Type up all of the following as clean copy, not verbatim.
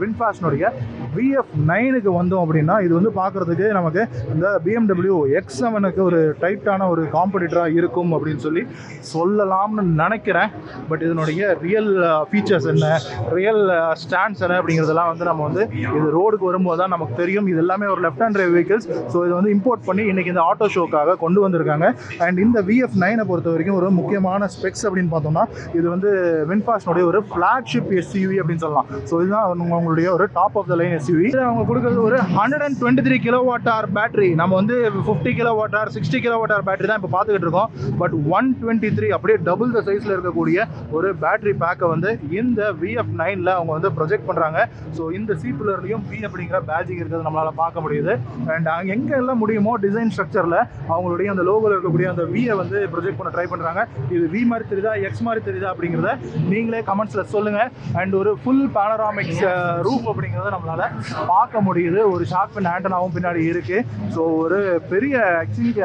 வின்ஃபாஸ்டினுடைய VF9க்கு வந்தோம் அப்படின்னா இது வந்து பார்க்குறதுக்கு நமக்கு இந்த BMW X7க்கு ஒரு டைட்டான ஒரு காம்படிட்டராக இருக்கும் அப்படின்னு சொல்லலாம்னு நினைக்கிறேன். பட் இதனுடைய ரியல் ஃபீச்சர்ஸ் என்ன, ரியல் ஸ்டாண்ட்ஸ் என்ன அப்படிங்கிறதெல்லாம் வந்து நம்ம வந்து இது ரோடுக்கு வரும்போது தான் நமக்கு தெரியும். இது எல்லாமே ஒரு left hand drive vehicles. So இது வந்து இம்போர்ட் பண்ணி இன்றைக்கி இந்த ஆட்டோ ஷோக்காக கொண்டு வந்திருக்காங்க. அண்ட் இந்த VF9 பொறுத்த வரைக்கும் ஒரு முக்கியமான ஸ்பெக்ஸ் அப்படின்னு பார்த்தோம்னா இது வந்து வின்ஃபாஸ்டினுடைய ஒரு ஃப்ளாக்ஷிப் SUV அப்படின்னு சொல்லலாம். ஸோ இதுதான் உங்களுடைய ஒரு top of the line SUV. அவங்க கொடுக்குறது ஒரு 123 kWh பேட்டரி. நம்ம வந்து 50 kWh 60 kWh பேட்டரி தான் இப்போ பார்த்துக்கிட்டு இருக்கோம். பட் 123 அப்படியே டபுள் த சைஸில் இருக்கக்கூடிய ஒரு பேட்டரி பேக்கை வந்து இந்த VF9ல அவங்க வந்து ப்ரொஜெக்ட் பண்ணுறாங்க. ஸோ இந்த சீப்புலர்லையும் V அப்படிங்கிற பேட்சிங் இருக்கிறது நம்மளால் பார்க்க முடியுது. அண்ட் அங்கே எங்கெல்லாம் முடியுமோ டிசைன் ஸ்ட்ரக்சரில் அவங்களுடைய அந்த லோகோவில் இருக்கக்கூடிய அந்த V-ஐ வந்து ப்ரொஜெக்ட் பண்ண ட்ரை பண்ணுறாங்க. இது V மாதிரி தெரியுதா, X மாதிரி தெரியுதா அப்படிங்கிறத நீங்களே கமெண்ட்ஸில் சொல்லுங்கள். அண்ட் ஒரு ஃபுல் பேனராமிக்ஸ் ரூஃப் அப்படிங்கிறத நம்மளால் பார்க்க முடியுது. ஒரு ஷார்க் ஃபின் ஆண்டனாவும் பின்னாடி இருக்குது. ஸோ ஒரு பெரிய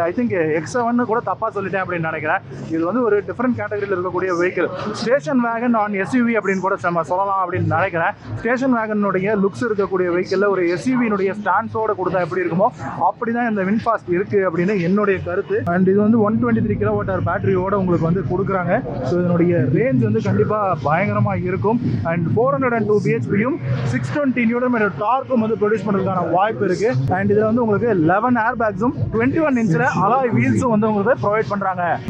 ஐ திங்க் X7 கூட தப்பாக சொல்லிட்டேன் அப்படின்னு நினைக்கிறேன். இது வந்து ஒரு டிஃப்ரெண்ட் கேட்டகரியில் இருக்கக்கூடிய vehicle. Station wagon on SUV அப்படின்னு கூட நம்ம சொல்லலாம் அப்படின்னு நினைக்கிறேன். ஸ்டேஷன் வேகனுடைய லுக்ஸ் இருக்கக்கூடிய வெஹிக்கிளில் ஒரு SUV-னுடைய ஸ்டாண்ட்ஸோடு கொடுத்தா எப்படி இருக்குமோ அப்படி தான் இந்த வின்ஃபாஸ்ட் இருக்குது அப்படின்னு என்னுடைய கருத்து. அண்ட் இது வந்து 123 kWh பேட்டரியோட உங்களுக்கு வந்து கொடுக்குறாங்க. ஸோ இதனுடைய ரேஞ்ச் வந்து கண்டிப்பாக பயங்கரமாக இருக்கும். அண்ட் 402 bhp-யும் 620 Nm டார்க்கும் வந்து ப்ரொடியூஸ் பண்ணுறதுக்கான வாய்ப்பு இருக்குது. அண்ட் இதில் வந்து உங்களுக்கு 11 ஏர் பேக்ஸும் 21 இன்ச்சில் அலாய் வீல்ஸும் வந்து உங்களுக்கு ப்ரொவைட் பண்ணுறாங்க.